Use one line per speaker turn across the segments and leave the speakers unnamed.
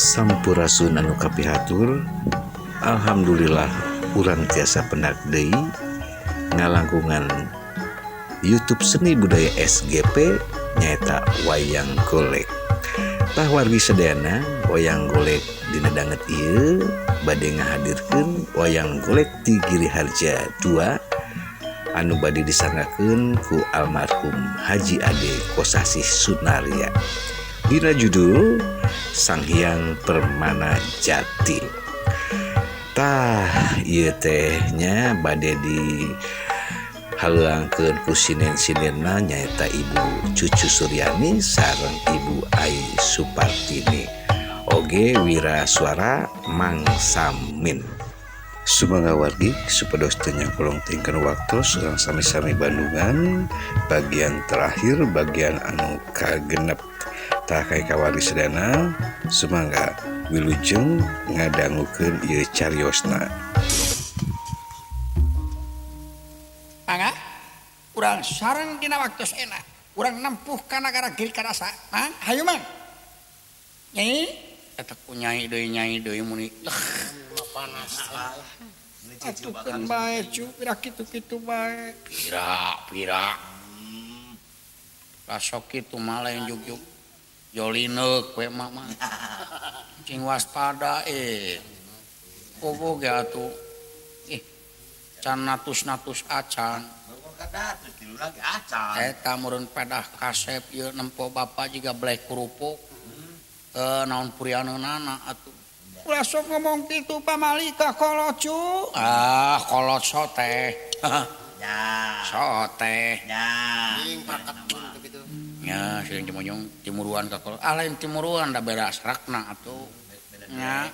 Sampurasun anu kapihatur. Alhamdulillah urang tiasa pendak deui ngalangkungan YouTube Seni Budaya SGP nyaeta wayang golek. Tah wargi sedayana wayang golek dina danget ieu bade ngahadirkeun wayang golek ti Giriharja 2 anu bade disangakeun ku almarhum Haji Ade Kosasih Sunaria. Dina judul Sang Hyang Permana Jati. Tah ieu teh nya bade di halangkeun ku sinen-sinenna nyaeta Ibu Cucu Suryani sareng Ibu Ai Supartini oge wira suara Mang Samin. Sumangga wargi supados teu nyangkolong tingkeun waktos urang sami-sami Bandungan bagian terakhir bagian anu kagenep. Tah kai kawargi sedana sumangga wilujeng ngadangukeun ieu cariosna.
Mangga urang sareng dina waktos enak urang nempuh ka nagara Giri Kadasa. Mang hayu mang nyai eta ku nyai deui muni panas atukeun bae cu pira kitu-kitu bae pira pasok kitu mah lain juk jolineuk we mah cing waspada kobo ge atuh can natus acan eta meureun pedah kasep ieu nempo bapa jiga blek kerupuk naon purianeunana atuh ulah sok ngomong kitu pamali ka kolocu kolot soteh ya soteh ya ing paketun kitu nya seuing timuruan ka kolot lain timuruan da beda asrakna atuh nya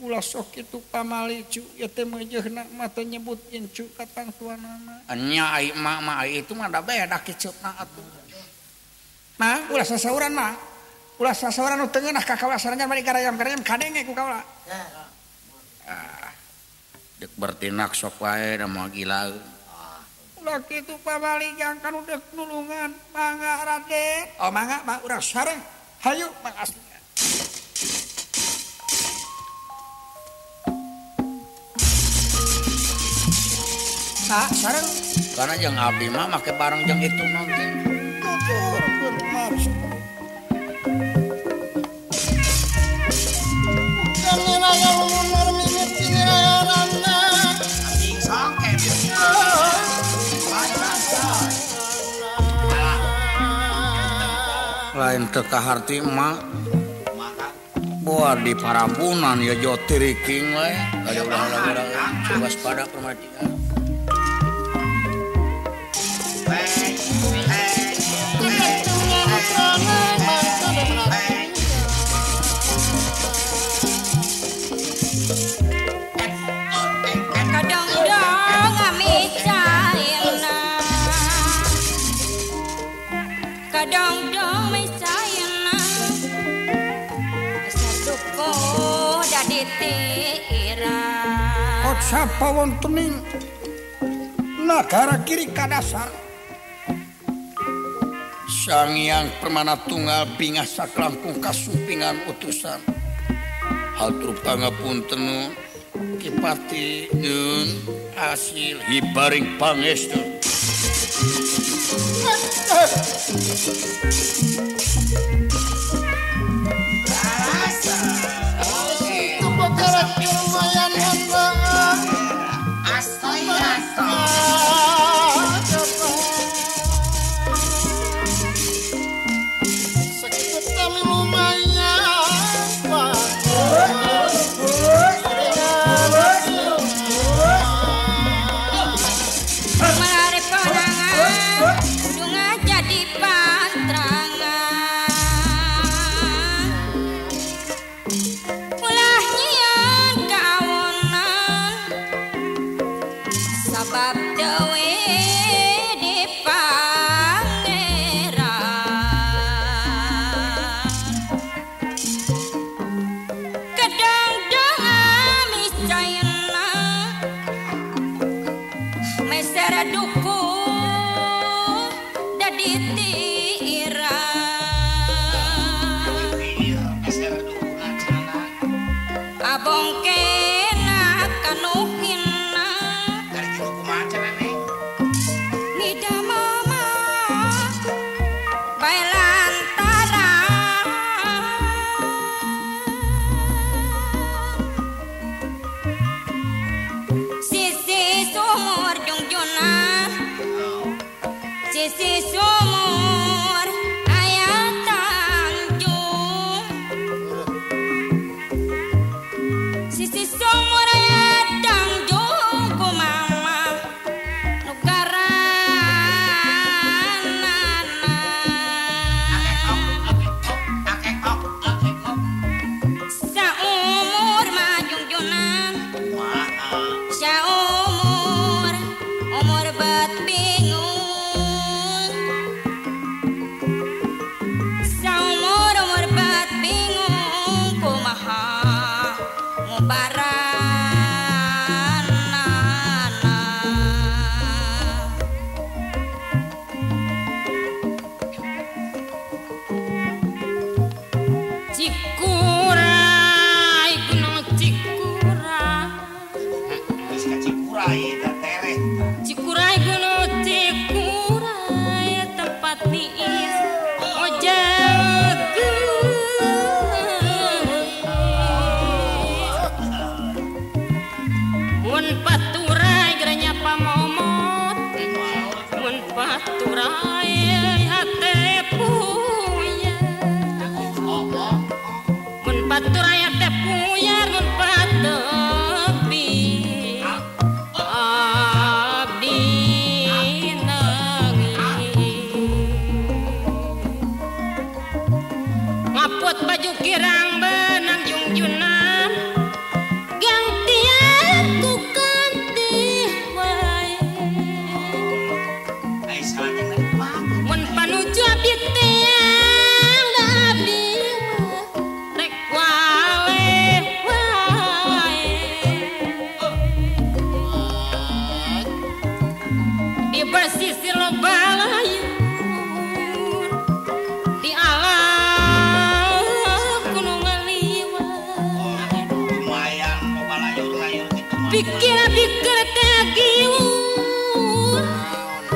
ulah sok kitu pamali cu ieu teh meujeuhna mah teu nyebutkeun cu ka tang tuanana nya ai mah ai itu mah da beda kiceupna atuh nah ulah sasauran mah ulah sasauran nu teu ngeunah ka kawasarangan bari karayam kadenge ku kaula dek bertinak sok wae da moal gilaeun ulah kitu pamali jangkan udah nulungan mangga Raden mangga mah urang sareng hayu mang asli. Nah, sareng karena jeung abdi mah make bareng jeung itu nanti. Lain teu kaharti emak buat di Parabunan ya jotiriking we ada ulah-ulah waspada permatian.
Kadang-dong may sayana saduko dadi tira
Sapa wontening nagara Giri Kadasa Sang Hyang Permana Tunggal bingah saklangkung kasumpingan utusan hatur pangapunten Kipati Deun hasil hibaring pangestu
duku dadi tira abongkena kanuhina
Dari kitu kumaha cenah Neng?
Mida mama bailantara sisi sumur jungjunan sisi sumur ayat tanjung sisi sumur ayat tanjung ku mama saumur majungjunan saumur umur bet bingung saumur umur bet bingung kumaha ngubaranana Cikuray gunung Cikuray
Geus ka Cikuray da tereh.
Cikuray gunung Cikuray tempat tiis ojek mun paturay geranya pamomot mun paturay hate puya mun paturay hate puyar mun patepi abdi nangis ngaput baju kirang benang jungjunan gantian ku ganti wae
Ai salah jeung Neng kumaha?
mun panuju abdi teang da abdi mah rek wae wae di bersisi loba layur di alam gunung ngaliwat
Lumayan loba layur-layur kitu mah.
pikir pikir teh giur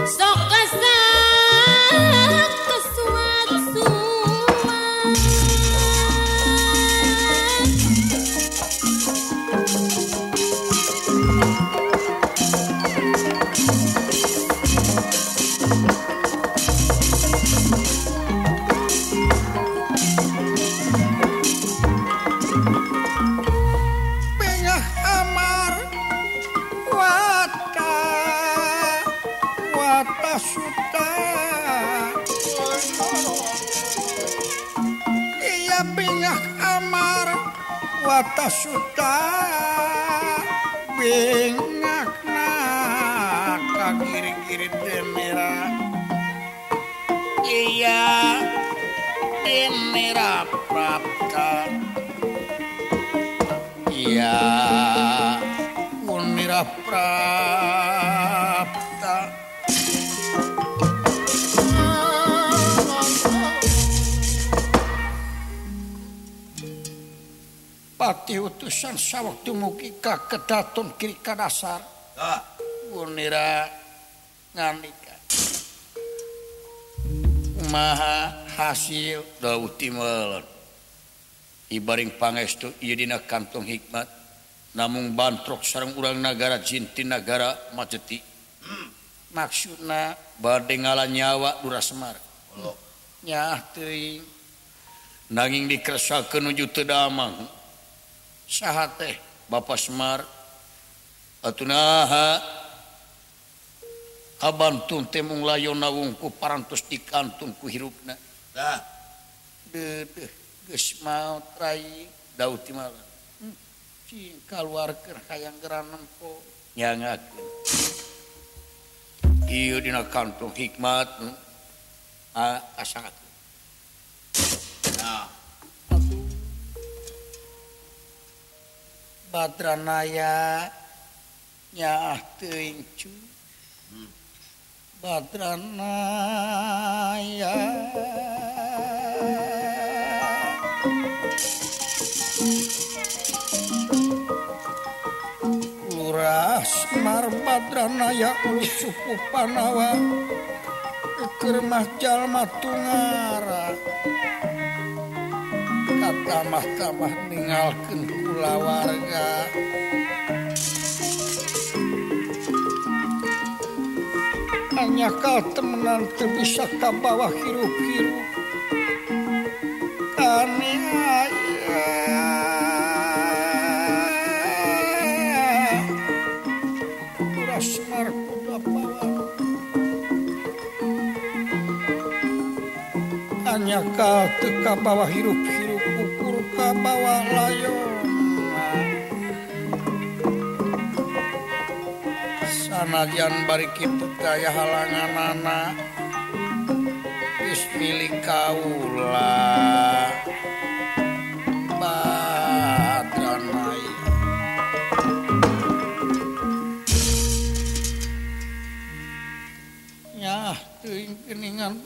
sok kasak kesuat-suat
Bengah amar wata wata suta iya bengah amar wata suta bengakna kagiri-giri demera iya demera prapta iya Unira Prapta Pati utusan sawaktu mugi ka kedaton kiri ka dasar Unira ngandika Maha hasil dauti melon ibaring pangestu ieu dina kantong hikmat namung bantrok sareng urang nagara jinti nagara Majeti maksudna bade ngala nyawa Dura Semar nyah teuing nanging dikeresakeun nuju teu damang saha teh Bapa Semar atunaha kabantun teh mung layonna wungku parantos dikantung ku hirupna dedeh geus maot rai daud ti malah cing kaluarkeun hayang geran nempo nyangakeun ieu dina kantong hikmat asangakeun nah Badranaya nyaah teuing cu Badranaya Badranaya suku Panawa keur mah jalma tungara katamah-tamah ninggalkeun kulawarga hanya kal temenan teu bisa ka bawah hirup-hirup kami Semar kuda pawan hanya kal teka bawah hirup-hirup ukur ka bawah layon sanajan bari kitu daya halanganana geus milik kaula Badranaya teuing geuningan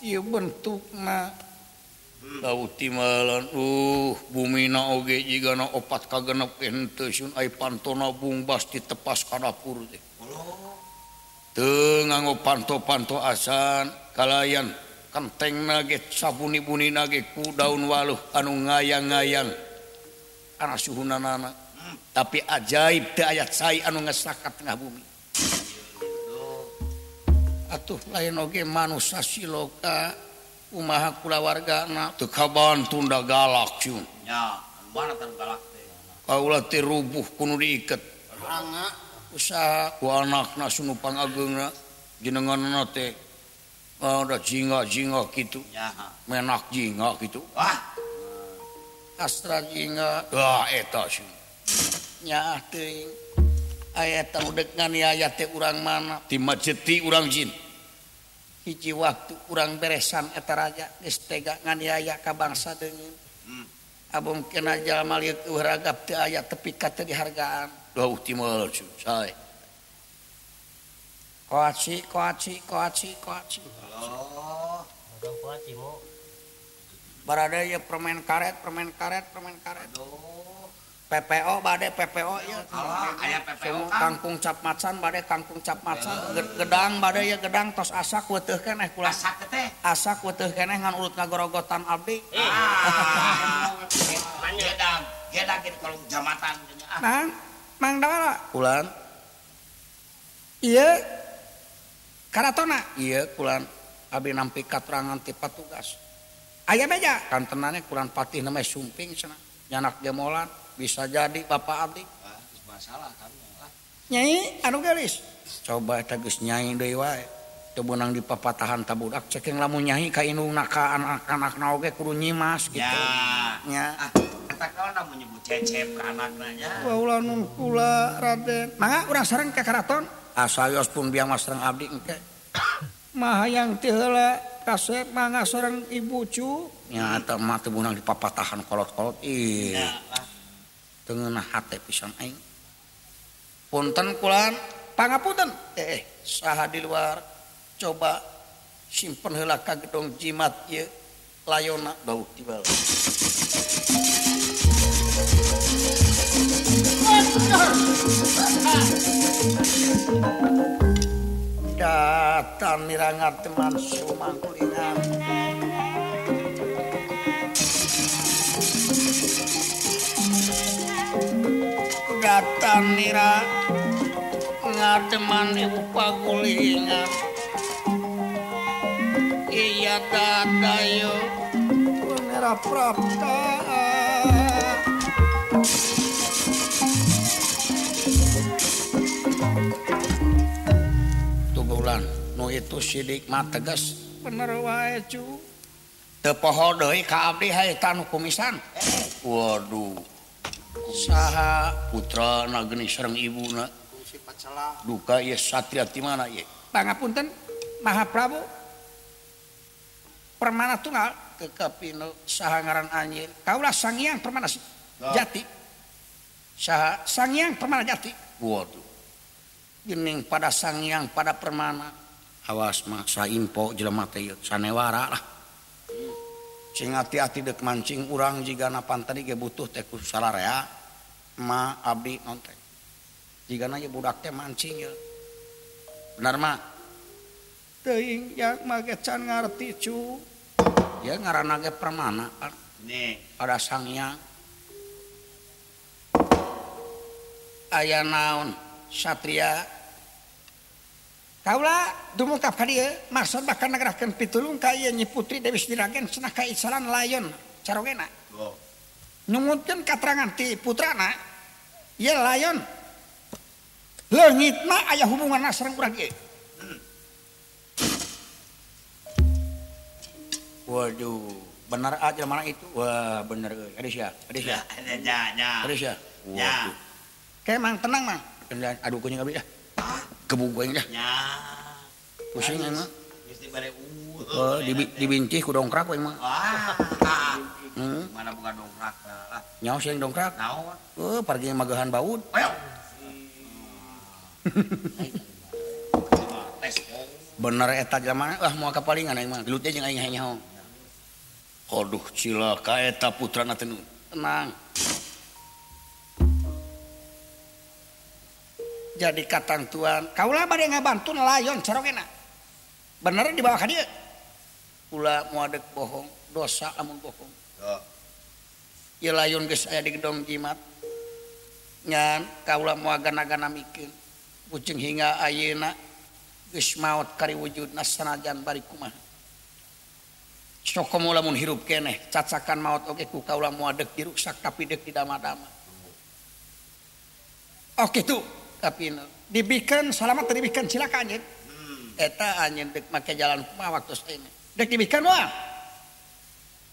kieu bentukna daud timalan bumina oge jigana 4 ka 6 henteu sun aya pantona bungbas ditepas ka dapur teh teu nganggo panto-panto asan kalayan kentengna ge sabuni-bunina ge ku daun waluh anu ngayang-ngayang kana suhunana tapi ajaib teu aya cai anu ngesakat tengah bumi atuh lain oge manusia siloka kumaha kulawargana teu kabantu da galak cium
nya mana tan galak teh
kaula teh rubuh kudu diiket ranga usaha ku anakna sunu pangageungna jenenganna teh da jinga-jinga kitu
nya
menak jinga kitu
wah
astra jinga eta sih nya teuing aya eta udek nganiaya teh urang mana ti majeti urang jin hiji waktu urang beresan eta raja geus tega nganiaya ka bangsa deungeun abom kena jalma lieu uragap teu aya tepi ka teu dihargaan dauh ti meul sae koaci
Allah udang kuaci mo
barada ye permen karet PPO bade PPO ya
aya PPO
kangkung cap macan bade kangkung cap macan gedang bade ya gedang tos asak weuteuh keneh kula asak weuteuh keneh ngan urut ngagorogotan abdi
gedang kitu kalau jamatan
mang dawala kulan ieu karatona ieu kulan abdi nampi katerangan ti patugas aya beja kantenane kulan patih nama sumping cenah nyanak gemolan bisa jadi bapak abdi
masalah kan lah
nyai anu gelis coba eta geus nyai deui wae teu beunang dipapatahan tabudak cek lamun nyai ka indungna ka anak-anakna oge kudu nyimas gitu nya
eta kawan menyebut cecep ka anakna nya
ulah nun kula Raden mangga urang sareng ke karaton asayos pun biang mas sareng abdi engke mah hayang teu heula kasep mangga sareng ibu cu nya eta mah teu beunang dipapatahan kolot-kolot ih tengenah hate pisan aing punten kulan pangapunten saha di luar coba simpen heula ka gedong jimat ieu layonna daud tibal datang nirangat teman sumangkulingan datang nira ngademan ibu pagulingan iya dadayo nira prapta tuh bulan nu itu sidik mah tegas bener wae cu teu poho deui ka abdi hae tanu kumisan waduh saha putra na geuning sareng ibuna sifat salah duka ieu satria ti mana ieu pangapunten Maha Prabu Permana Tunggal kekapino saha ngaran anjeun kaula Sang Hyang Permana Jati saha Sang Hyang Permana Jati waduh geuning pada Sang Hyang pada Permana awas mah saimpo jelema teh ieu sanewara lah cing hati-hati dek mancing urang jigana pantari ge butuh teh ku salarea ma abdi nontek jigana ieu budak teh mancing ya benar mah teuing yang mage can ngarti cu ya ngaranna ge permana
Nih.
ada sang hyang aya naon satria kaula dumungkap ka dieu maksud bakal nagerahkeun pitulung ka ieu Nyi Putri Dewi Sdiragen cenah kaisaran layon carogena
Oh.
nyungutkeun katerangan ti putrana ieu layon leungitna aya hubunganna sareng urang ieu waduh benar aja mana itu wah bener euy ya
Ya.
ya
Ya.
kayak mang tenang mang aduh kunyang abi dah kebugoing dah
Ya.
pusing emang
Mesti bare
dibincih ku dongkrak we emang
Wah.
hmm.
Mana bukan dongkrak lah.
nyaho sing dongkrak
Naon?
pergi magahan baud
Ayo. Tes.
bener eta jelema moal kapalingan aing mah gelut jeung aing nyaho aduh cilaka eta putrana teh tenang jadi katantuan kaula bade ngabantu layon carogena bener di bawah ka dieu ulah moal dek bohong dosa amun bohong
Tuh.
ieu layon geus aya di gedong jimat ngan kaula moal gana-gana mikeun pucing hingga ayeuna geus maot kari wujudna sanajan bari kumaha sok komo lamun hirup keneh cacakan maot oge ku kaula moal deuk diruksak tapi deuk didama-dama oke tuh tapi dibikeun salamat dibikeun silakan anjeun eta anjeun deuk make jalan kumaha waktu saene deuk dibikeun moal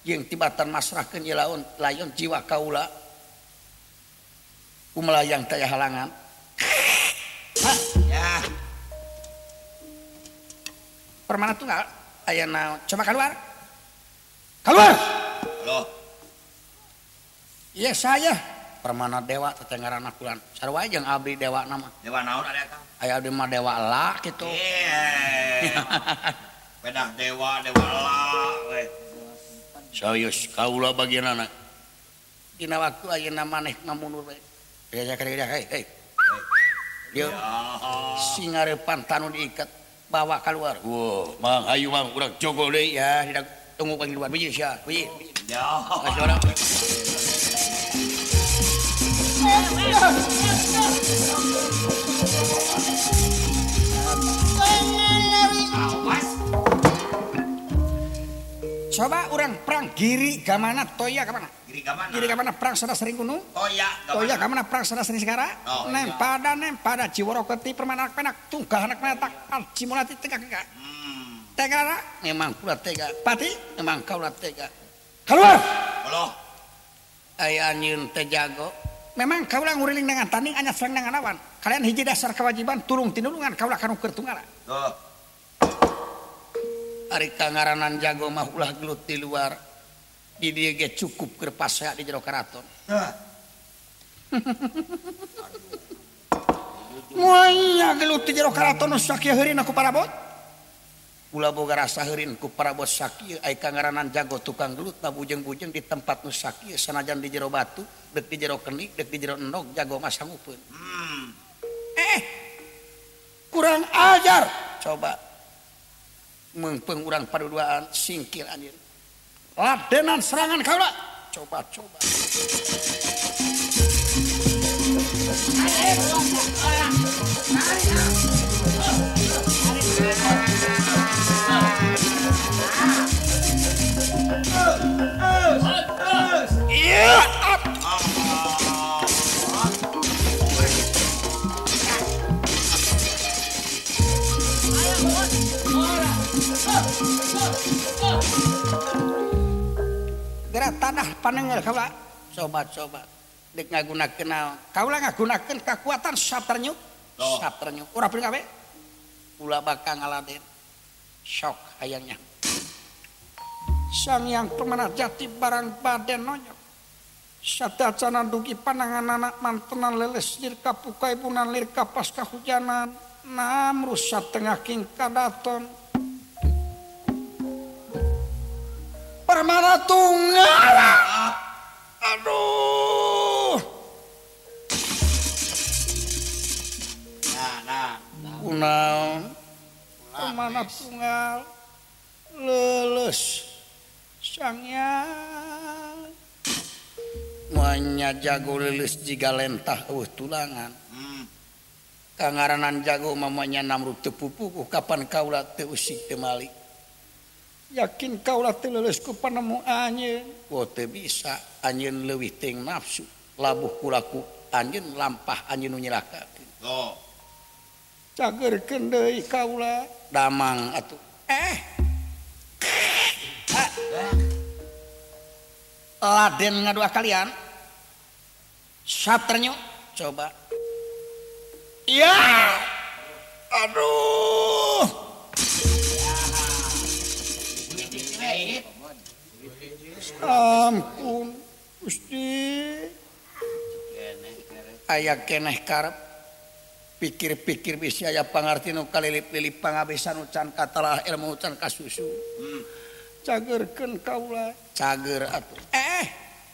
jeung tibatan masrahkeun ieu layon jiwa kaula kumelayang teh halangan
Ya.
permana tunggal aya naon coba keluar
Loh.
iya saya permana dewa teteh ngaranna kulan sarua jeung abdi dewa nama
Dewa naon ada Kang?
aya abdi mah dewa lah kitu
Bedah dewa lah we.
sayus kaula bagianana dina waktu ayeuna maneh ngamundur we kerja hei dia singarepan tanu diikat bawa keluar wow mang ayo mang urang jogo deui ya tidak tunggu panggil luar biji sia biji
Ya.
kasih orang
Awas.
coba orang perang giri gamana toya kamana
Giri gamana?
giri gamana perang sada sering gunung
Toya.
toya gamana perang sada sering segara
Oh,
nem pada ciworoketi permana penak tungkah anak penak cimulati tega tega memang pula tega pati memang kaulah tega keluar
Loh.
aya anjeun teh jago memang kaulah nguriling dengan tanding anya serang dengan awan kalian hiji dasar kewajiban tulung tinulungan kaulah kanu keur tunggal
Tuh.
ari kangaranan jago mah ulah gelut di luar di dieu ge cukup keur pasea di jero karaton moalnya gelut di jero karaton sakieu heureun aku parabot ulah boga rasa heureun ku parabot sakieu ai kangaranan jago tukang gelut na bujeng-bujeng di tempat nu sakieu sanajan di jero batu deuk di jero kenik deuk di jero endog jago mah sanggupeun kurang ajar coba mengpeng urang paduduaan singkir anjeun ladenan serangan kaula coba iya gerak tanah panengel kaula coba dek ngagunakeun naon kaula ngagunakeun kekuatan saternyuk urang peuring gawe ulah bakal ngaladen sok hayangnya sang yang pemenah jati barang baden nonyok sadacana dugi panangan anak mantenan leles lir kapukai bunan lir kapas kahujanan nam rusak tengah king kadaton permana tunggal aduh kunaon mana tunggal leles sangnya muanya jago leles jiga lentah tulangan kangaranan jago mamanya namruk teu pupuh kapan kaula teu usik teu mali yakin kaula teu leles ku panemu anjeun teu bisa anjeun leuwih teuing nafsu labuh kulaku anjeun lampah anjeun nu nyilakakeun cageurkeun deui kaula damang atuh Laden ngadua kalian Saternyo coba iya aduh ampun Gusti aya keneh karep pikir-pikir bisa aya pangarti nu kalilip-lilip pangabesan ucan katalah ilmu ucan kasusu cageurkeun kaula cager atuh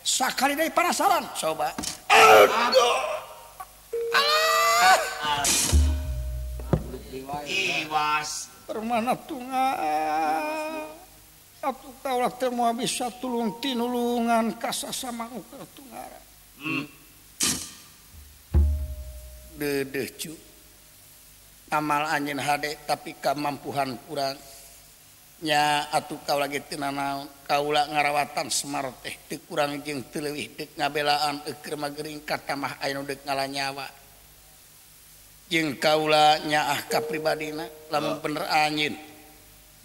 sakali deui panasaran coba aduh
Iwas
permana tunggal atuh kaula teh moal bisa tulung tinulungan ka sasama nu tunggal dedeh cu amal anjeun hade tapi kamampuhan kurang nya atuh kaula ge teu nanaon kaula ngarawatan Semar teh teu kurang jeung teu leuwih deuk ngabelaan eukeur magering katamah aya nu deuk ngalanyawa jeung kaula nyaah ka pribadina lamun bener anjeun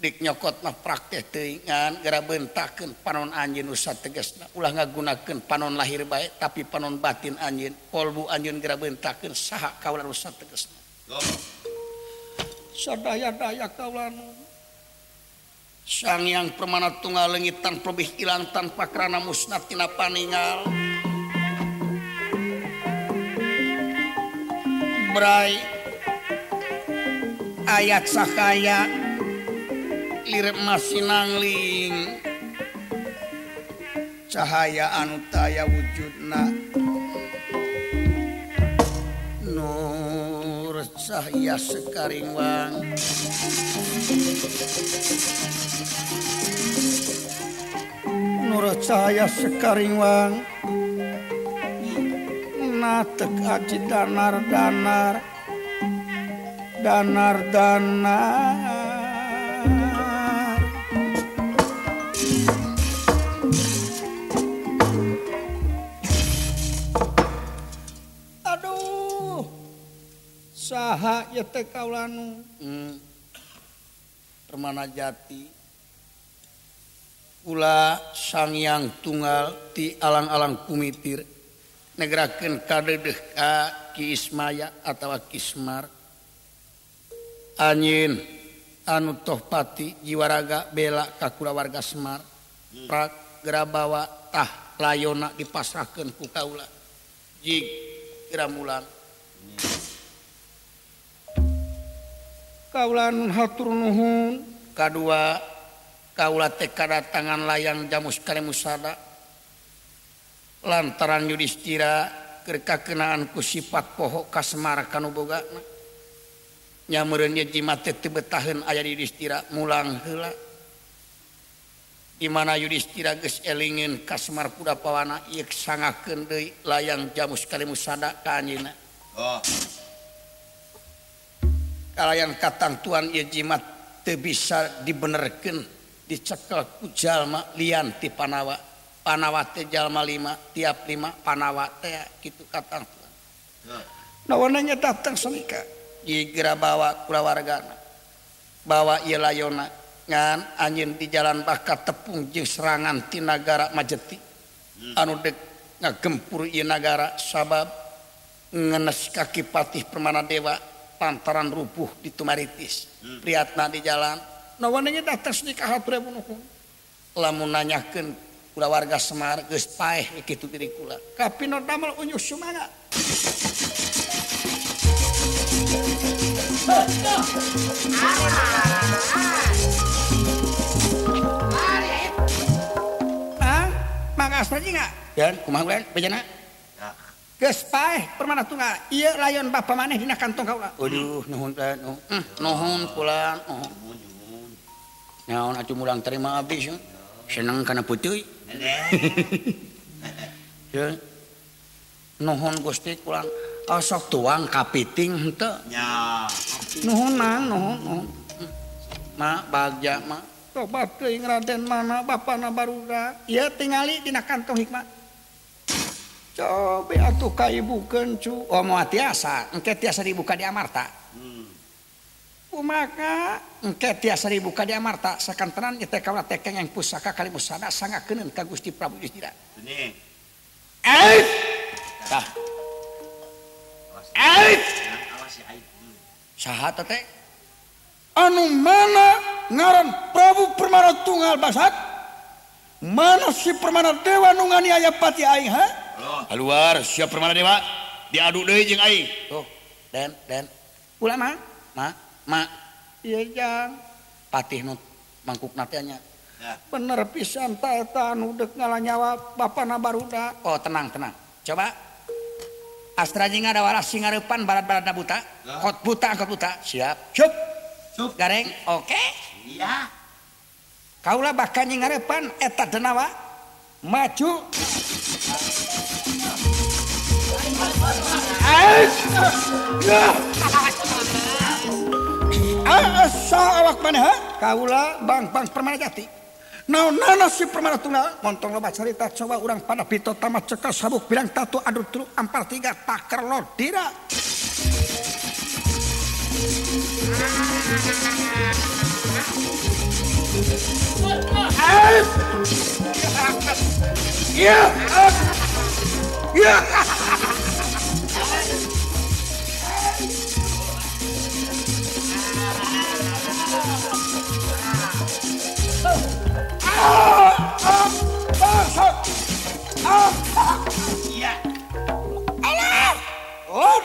dik nyokot mah praktek teuing ngan gara beuntakeun panon anjeun nu sategasna ulah ngagunakeun panon lahir bae tapi panon batin anjeun kolbu anjeun gara beuntakeun saha kaula nu sategasna sadaya-daya kaula nu Sang Hyang Permana Tunggal leungit tan probih ilang tanpa krana musnah tina paningal Bray ayat sakaya lirep masinangling cahaya anu taya wujudna nur cahaya sekaringwang nur cahaya sekaringwang natek aji danar-danar aduh saha ya teh kaula nu Permana Jati ulah Sang Hyang Tunggal ti alang-alang kumitir negerakeun kadeudeuk ka Ki Ismaya atawa Ki Semar anjeun anu toh pati jiwa raga bela ka kulawarga Semar prak geura bawa tah layona dipasrahkeun ku kaula jig geura mulang kaula hatur nuhun kadua kaula teh kadatangan layang Jamus Kalemusada lantaran Yudhistira keur kakenaan ku sifat poho ka Semar kanu bogana nya meureun ye jimat teh teu betaheun aya di Yudhistira mulang heula di mana Yudhistira geus elingeun ka Semar Pudapawana ieu sangakeun deui layang Jamus Kalemusada ka anjeunna kalayan katantuan ieu jimat teu bisa dibenerkeun dicekel ku jalma lian ti Panawa Panawa teh jalma 5 tiap 5 Panawa teh kitu katantuan nawananya datang sanika geura bawa kulawargana bawa ieu layona ngan anjeun di jalan bakat tepung jeung serangan ti nagara Majeti anu deuk ngagempur ieu nagara sabab ngenes kaki Patih Permana Dewa lantaran rubuh di Tumaritis priatna di jalan nawananya datang sanika hatur nuhun lamun nanyakeun kulawarga Semar geus paeh kitu diri kula kapino damel unyuh sumangat mangas tadi enggak dan kumaha ulah bejana geus paeh permana tunggal ieu layon bapa maneh dina kantong kaula aduh nuhun nuhun kula nuhun naon atuh mulang terima abdi seneng kana puteuy ya nuhun Gusti kula sok tuang kapiting henteu
nya
nuhun nang nuhun ma bagja ma tobat teuing Raden mana bapana barudak ieu tingali dina kantong hikmah coba atuh kaibukeun cu oh moal tiasa engke tiasa dibuka di amarta maka engke tiasa dibuka di amarta sakantenan ieu teh kaula teh kengeng pusaka kali musada sangakeun ka Gusti Prabu Yudhistira
ini
tah
awas ya aib
saha teh anu mana ngaran Prabu Permana Tunggal Basak mana si Permana Dewa nu nganiaya pati aing ha
keluar siap Permana Dewa diadu deui jeung aing
tuh den ulah ma ieu jang patih nu mangkukna teh nya bener pisan ta eta anu deuk ngalanyawa bapana barudak oh tenang coba astra jeung ngadawaras singareupan barat-baratna buta kot buta siap cup gareng oke
iya
kaula bakal ngarepan eta denawa maju asa awak maneh kaula bang Permana Jati naonana si Permana Tunggal montong loba carita coba urang pada pito tamat cekal sabuk bilang tatu adu turu ampal tiga taker lodira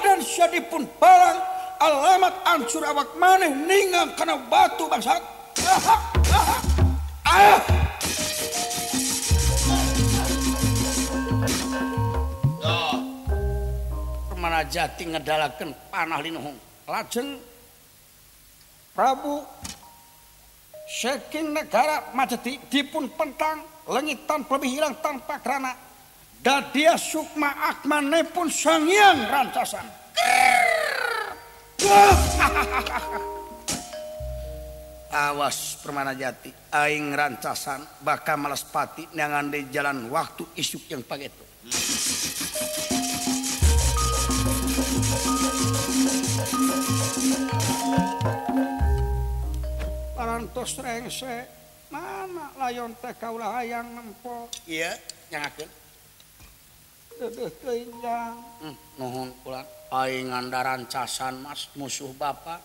dan syadipun barang alamat ancur awak maneh ningang kana batu bangsat Permana Jati ngedalakeun panah linuhung lajeng Prabu saking negara Majeti dipun pentang lengitan lebih hilang tanpa kerana dadia sukma akmanepun Sang Hyang Rancasan awas Permana Jati aing Rancasan bakal malas pati neangan di jalan waktu isuk yang pagetu parantos rengse mana layon teh kaula hayang nempo iya nyangakeun dedeh teuing jang nuhun kula aing nganda Rancasan mas musuh bapa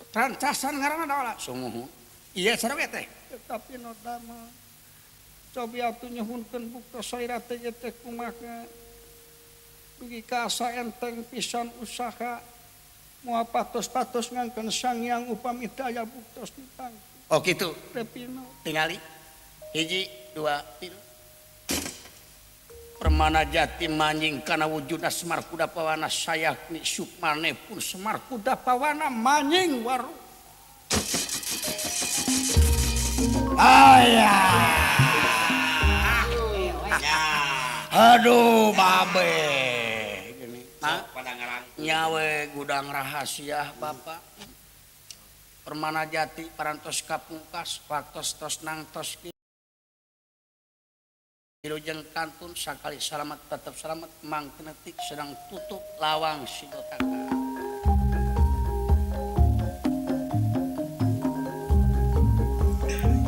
Rancasan ngaranna daola sumuhun iya sareng teh tetapi nodama cobi atuh nyuhunkeun bukta saira teh teh kumaha dugi kasa enteng pisan usaha moal patos-patos ngangkeun Sang Hyang upami teu aya buktos dipang oh kitu repino tingali 1 2 3 Permana Jati manjing kana wujudna Semar Kudapawana sayakni sukmane pun Semar Kudapawana manjing waru aduh babe gini
pada ngarang
nyawe gudang rahasia Bapak Permana Jati parantos kapungkas waktos tos nang tos Wilujeng kantun sakali selamat tetap selamat mangkenetik sedang tutup lawang sidotaka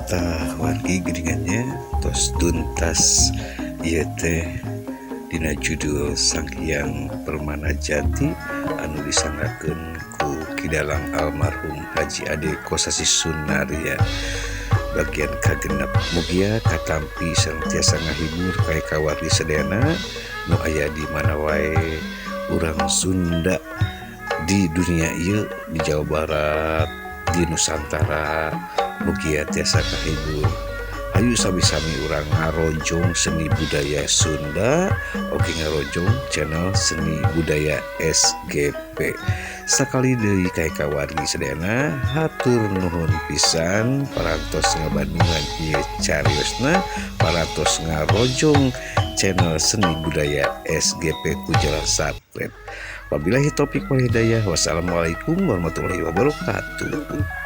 tahwani geringannya tos tuntas ieu teh dina judul Sang Hyang Permana Jati anu disanggakeun ku Kidalang almarhum Haji Ade Kosasi Sunaria bagian kagenep mugia katampi senantiasa ngahibur kae kawardi sedena nu aya di mana wae urang Sunda di dunia ieu di Jawa Barat di Nusantara mugia tiasa kahibur Ayo sami-sami urang ngarojong seni budaya Sunda, oke ngarojong channel seni budaya SGP. Sakali deui kae kawargi sedayana hatur nuhun pisan parantos ngabandungan ieu cariosna, parantos ngarojong channel seni budaya SGP ku jalan subscribe. Wabillahi taufik wal hidayah. Wassalamualaikum warahmatullahi wabarakatuh.